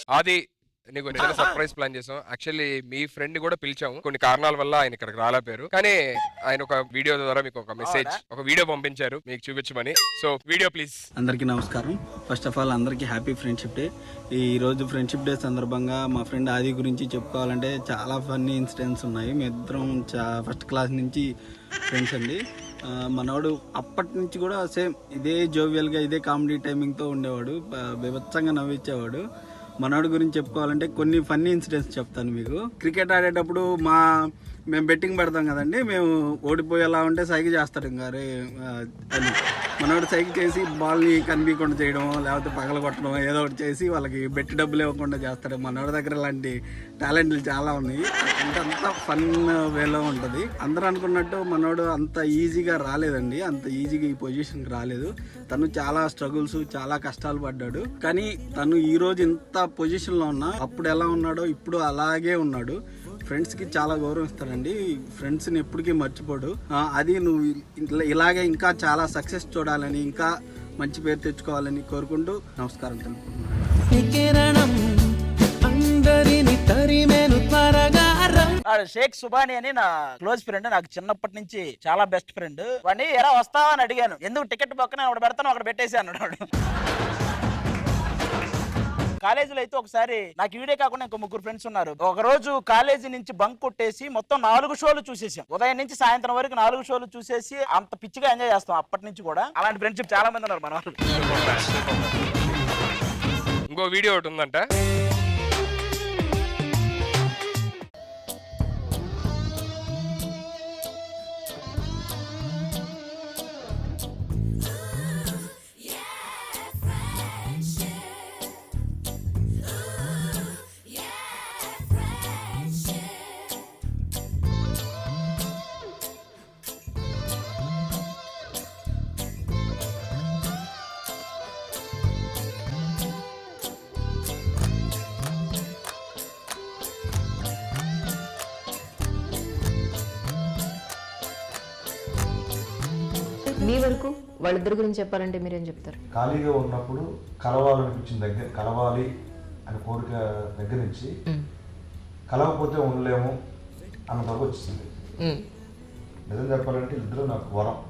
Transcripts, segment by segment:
అది నీకు చిన్న సర్ప్రైజ్ ప్లాన్ చేసాం. యాక్చువల్లీ మీ ఫ్రెండ్ కూడా పిలిచాము, కొన్ని కారణాల వల్ల ఆయన ఇక్కడికి రాలేపారు. కానీ ఆయన ఒక వీడియో ద్వారా మీకు ఒక మెసేజ్, ఒక వీడియో పంపించారు మీకు చూపించమని. So video please. అందరికీ నమస్కారం. ఫస్ట్ ఆఫ్ ఆల్ అందరికీ హ్యాపీ ఫ్రెండ్షిప్ డే. ఈ రోజు ఫ్రెండ్షిప్ డే సందర్భంగా మా ఫ్రెండ్ ఆది గురించి చెప్పుకోవాలంటే చాలా ఫన్నీ ఇన్సిడెంట్స్ ఉన్నాయి. మీ ఇద్దరం ఫస్ట్ క్లాస్ నుంచి ఫ్రెండ్స్ అండి. మనవాడు అప్పటి నుంచి కూడా సేమ్ ఇదే జోవియల్గా ఇదే కామెడీ టైమింగ్తో ఉండేవాడు, బీభత్సంగా నవ్వించేవాడు. మనవాడి గురించి చెప్పుకోవాలంటే కొన్ని ఫన్నీ ఇన్సిడెంట్స్ చెప్తాను మీకు. క్రికెట్ ఆడేటప్పుడు మేము బెట్టింగ్ పెడతాం కదండి, మేము ఓడిపోయేలా ఉంటే సైకి చేస్తాడు ఇంకా రే అని. మనవాడు సైకి చేసి బాల్ని కనిపించకుండా చేయడం, లేకపోతే పగల కొట్టడం, ఏదో ఒకటి చేసి వాళ్ళకి బెట్టి డబ్బులు ఇవ్వకుండా చేస్తాడు. మనవాడి దగ్గర ఇలాంటి టాలెంట్లు చాలా ఉన్నాయి. అంత ఫన్ వేలో ఉంటుంది. అందరూ అనుకున్నట్టు మనవాడు అంత ఈజీగా రాలేదండి, అంత ఈజీగా ఈ పొజిషన్కి రాలేదు. తను చాలా స్ట్రగుల్స్, చాలా కష్టాలు పడ్డాడు. కానీ తను ఈ రోజు ఇంత పొజిషన్లో ఉన్నా అప్పుడు ఎలా ఉన్నాడో ఇప్పుడు అలాగే ఉన్నాడు. ఫ్రెండ్స్కి చాలా గౌరవం ఇస్తాడండి, ఫ్రెండ్స్ని ఎప్పటికీ మర్చిపోడు. అది నువ్వు ఇలాగే ఇంకా చాలా సక్సెస్ చూడాలని, ఇంకా మంచి పేరు తెచ్చుకోవాలని కోరుకుంటూ నమస్కారం తెలుపుతున్నాను. షేక్ సుబాని అని నా క్లోజ్ ఫ్రెండ్, నాకు చిన్నప్పటి నుంచి చాలా బెస్ట్ ఫ్రెండ్. వాడిని ఎలా వస్తావా అని అడిగాను, ఎందుకు టికెట్ పక్కన ఒకటి పెడతాను ఒకటి పెట్టేసి అన్నాడు. కాలేజీలో అయితే ఒకసారి నాకు వీడియో కాకుండా ఇంకో 3 ఫ్రెండ్స్ ఉన్నారు. ఒక రోజు కాలేజీ నుంచి బంక్ కొట్టేసి మొత్తం 4 షోలు చూసేసాం. ఉదయం నుంచి సాయంత్రం వరకు 4 షోలు చూసేసి అంత పిచ్చిగా ఎంజాయ్ చేస్తాం. అప్పటి నుంచి కూడా అలాంటి ఫ్రెండ్షిప్ చాలా మంది ఉన్నారు మన వాళ్ళు. ఇంకో వీడియో ఒకటి ఉందంట. మీ వరకు వాళ్ళిద్దరి గురించి చెప్పాలంటే మీరేం చెప్తారు? ఖాళీగా ఉన్నప్పుడు కలవాలనిపించిన కలవాలి అని కోరిక దగ్గర నుంచి కలవకపోతే ఉండలేము అన్న వరకు వచ్చింది. నిజం చెప్పాలంటే ఇద్దరు నాకు వరం.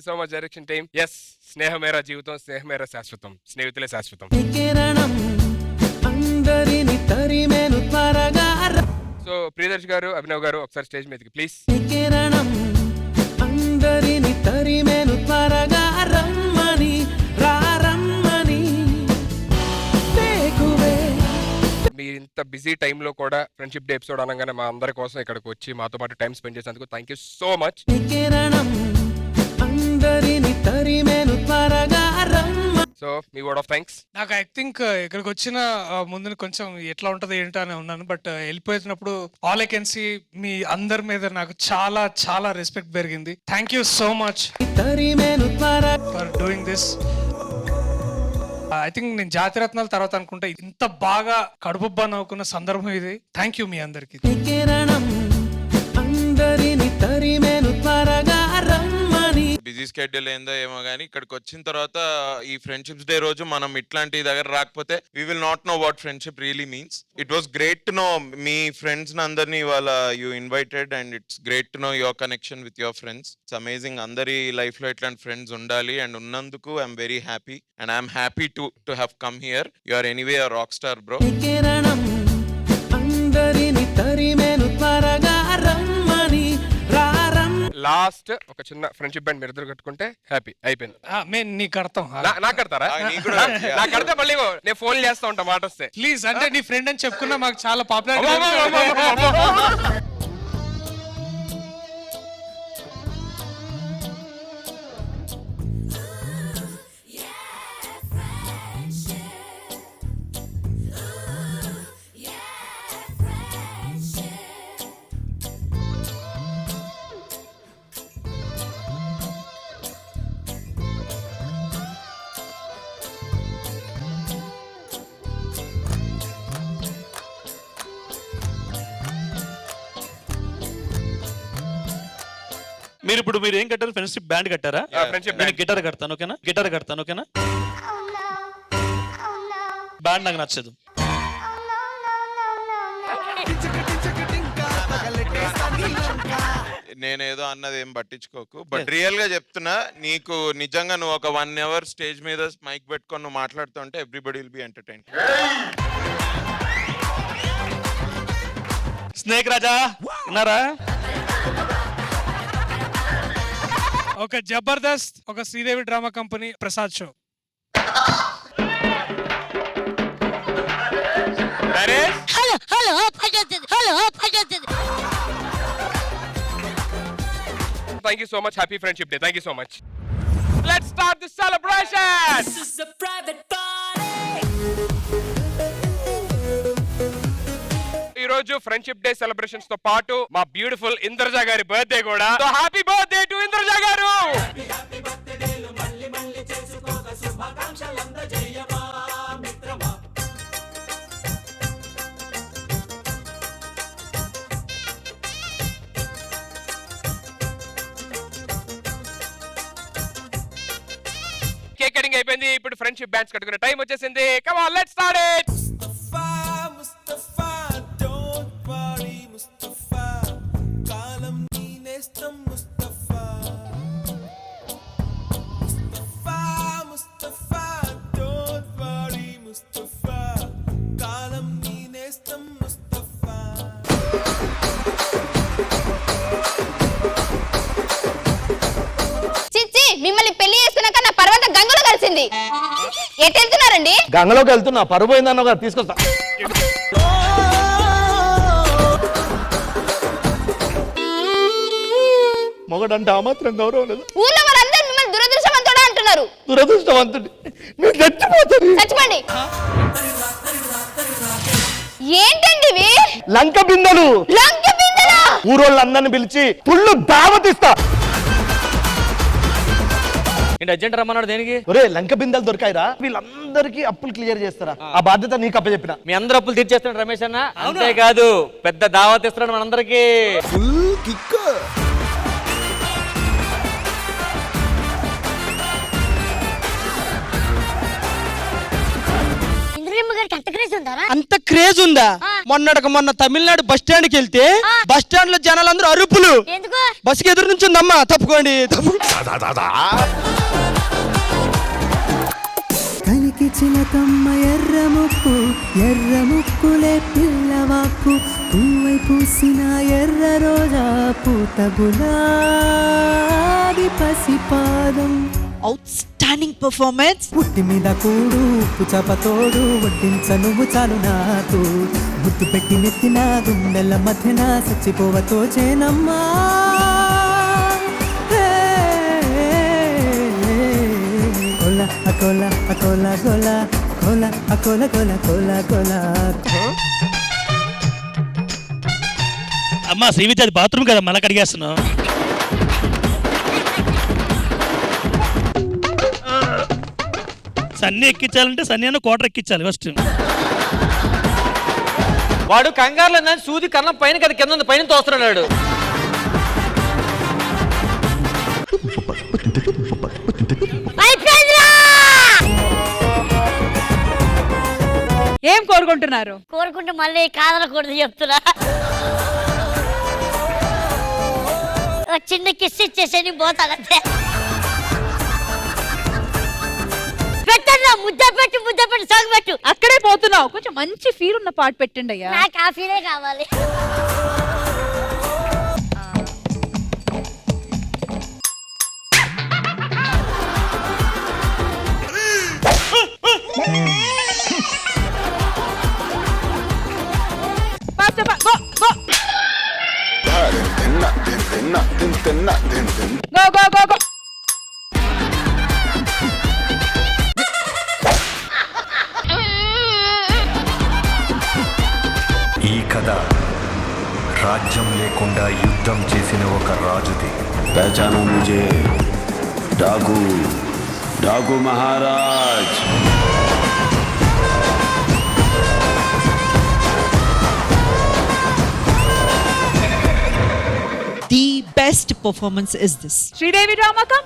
So much direction team. Yes, స్నేహమేరా జీవితం, స్నేహమేరా శాశ్వతం, స్నేహితులే శాశ్వతం. సో ప్రియదర్శి గారు, అభినవ్ గారు ఒకసారి స్టేజ్ మీదకి ప్లీజ్. మీరు ఇంత బిజీ టైంలో కూడా ఫ్రెండ్షిప్ డే ఎపిసోడ్ అనగానే మా అందరి కోసం ఇక్కడికి వచ్చి మాతో పాటు టైం స్పెండ్ చేసేందుకు thank you so much. So me word of thanks. నాకు ఐ థింక్ ఇక్కడికి వచ్చిన ముందు కొంచెం ఎట్లా ఉంటది ఏంటో అని ఉన్నాను, బట్ వెళ్ళిపోయినప్పుడు all I can see me అందరి మీద నాకు చాలా చాలా రెస్పెక్ట్ పెరిగింది. Thank you so much for doing this. I think నేను జాతిరత్నాల తర్వాత అనుకుంటా ఇంత బాగా కడుపుబ్బా నవ్వుకున్న సందర్భం ఇది. థ్యాంక్ యూ మీ అందరికి. బిజీ స్కెడ్యూల్ ఏందో ఏమో కానీ ఇక్కడికి వచ్చిన తర్వాత ఈ ఫ్రెండ్షిప్స్ డే రోజు మనం ఇట్లాంటి దగ్గర రాకపోతే we will not know what friendship really means. It was great to know me friends అందరినీ ఇవాళ you invited and it's great to know your connection with your friends. It's amazing. అందరి life లో ఇట్లాంటి ఫ్రెండ్స్ ఉండాలి and ఉన్నందుకు I'm very happy and I'm happy to have come here. You are anyway a rock star bro. Last ఒక చిన్న friendship band మీరు ఇద్దరు కట్టుకుంటే హ్యాపీ అయిపోయింది. మేము నీకు కడతాం. నాకు కడతారా? నీకు కూడా కడతాయా? నాకు కడితే మళ్ళీ నేను ఫోన్ చేస్తా ఉంటా మాట వస్తే. ప్లీజ్, అంటే నీ ఫ్రెండ్ అని చెప్పుకున్నా మాకు చాలా పాపులర్. మీరు ఇప్పుడు మీరు ఏం కట్టారు? ఫ్రెండ్షిప్ బ్యాండ్ కట్టారా? ఫ్రెండ్షిప్ నేను గిటార్ కడతాను, ఓకేనా? గిటార్ కడతాను, ఓకేనా? బ్యాండ్ నాకు నచ్చదు. నేనేదో అన్నది ఏం పట్టించుకోకు, బట్ రియల్ గా చెప్తున్నా, నీకు నిజంగా నువ్వు ఒక 1 hour స్టేజ్ మీద మైక్ పెట్టుకొని నువ్వు మాట్లాడుతుంటే everybody will be entertain. Snake Raja ఉన్నారా? ఒక జబర్దస్త్, ఒక Sridevi drama company, Prasad show. Thank you so much. Happy Friendship Day. Thank you so much. Let's start the celebration. This is a private party. ఈ రోజు friendship day celebrations తో పాటు మా beautiful Indraja గారి birthday కూడా. So happy birthday to Indraja గారు. Cake cutting అయిపోయింది. ఇప్పుడు ఫ్రెండ్షిప్ బ్యాండ్స్ కట్టుకునే టైం వచ్చేసింది. Come on, let's start it. చిచ్చి, మిమ్మల్ని పెళ్లి చేసుకున్నాక నా పర్వతం గంగలో కలిసింది. ఎటు వెళ్తున్నారండి? గంగలోకి వెళ్తున్నా, పరువు పోయిందన్న కదా, తీసుకొస్తా. మొగడంటే ఆ మాత్రం గౌరవం లేదు. ఊళ్ళో వారందరూ మిమ్మల్ని దురదృష్టవంతుడా అంటున్నారు. దురదృష్టవంతుడి, మీరు చచ్చిపోతారు. చచ్చిపోండి. ఏంటండి ఇవి? లంక బిందెలు. లంక బిందెలా? ఊరోళ్ళందరిని పిలిచి పుల్లు దావతిస్తా. అర్జెంట్ రమ్మన్నాడు దేనికి? ఒరే, లంక బిందెలు దొరికాయిరా, వీళ్ళందరికీ అప్పులు క్లియర్ చేస్తారా? ఆ బాధ్యత నీకు అప్పచెప్పిన. మీ అందరు అప్పులు తీర్చేస్తున్నాడు రమేష్ అన్న. అంతేకాదు పెద్ద దావత్ ఇస్తున్నాడు మనందరికి. అంత క్రేజ్ ఉందా? మొన్న తమిళనాడు బస్ స్టాండ్ కి వెళ్తే బస్ స్టాండ్ లో జనాలందరూ అరుపులు. బస్కి ఎదురు నుంచి ఉందమ్మా, తప్పుకోండి. కలికి చిలకమ్మ ఎర్రముక్కు, ఎర్రముక్కులే పిల్లవాక్కు, పువ్వై పూసిన ఎర్ర రోజా, పూత గులాబీ పసిపాదం. Outstanding performance. పుట్టి మీద కూడు, ఉప్పు చపతోడు, వడ్డించ నువ్వు చాలు నాకు, గుర్తు పెట్టి నెత్తిన గుండెల మధ్యన చచ్చిపోవతో చేనమ్మా. కోలా అకోలా అకోలా గోలా, కోలా అకోలా గోలా కోలా గోలా. అమ్మా శ్రీవిద్య, అది బాత్రూమ్ కదా, మళ్ళీ కడిగేస్తున్నావు. సన్నీ ఎక్కించాలంటే సన్నీ అన్న కోటర్ ఎక్కించాలి ఫస్ట్. వాడు కంగారులో సూది కన్నం పైన కదా, కింద పైన తోస్తున్నాడు. ఏం కోరుకుంటున్నారు? కోరుకుంటే మళ్ళీ కాదనకూడదు చెప్తున్నా. చిన్న కిస్ ఇచ్చేసి పోతానంతే. పెట్టన్నా, ముద్ద పెట్టి సాగు పెట్టు. అక్కడే పోతున్నావు, కొంచెం మంచి ఫీల్ ఉన్న పాట పెట్టండి అయ్యా. నాకు ఆ ఫీలే కావాలి. Mustafa go go go go go go ఈ కథ రాజ్యం లేకుండా యుద్ధం చేసిన ఒక రాజుది. పహచానా ముझे डाकू डाकू महाराज. The best performance is this. Sridevi drama company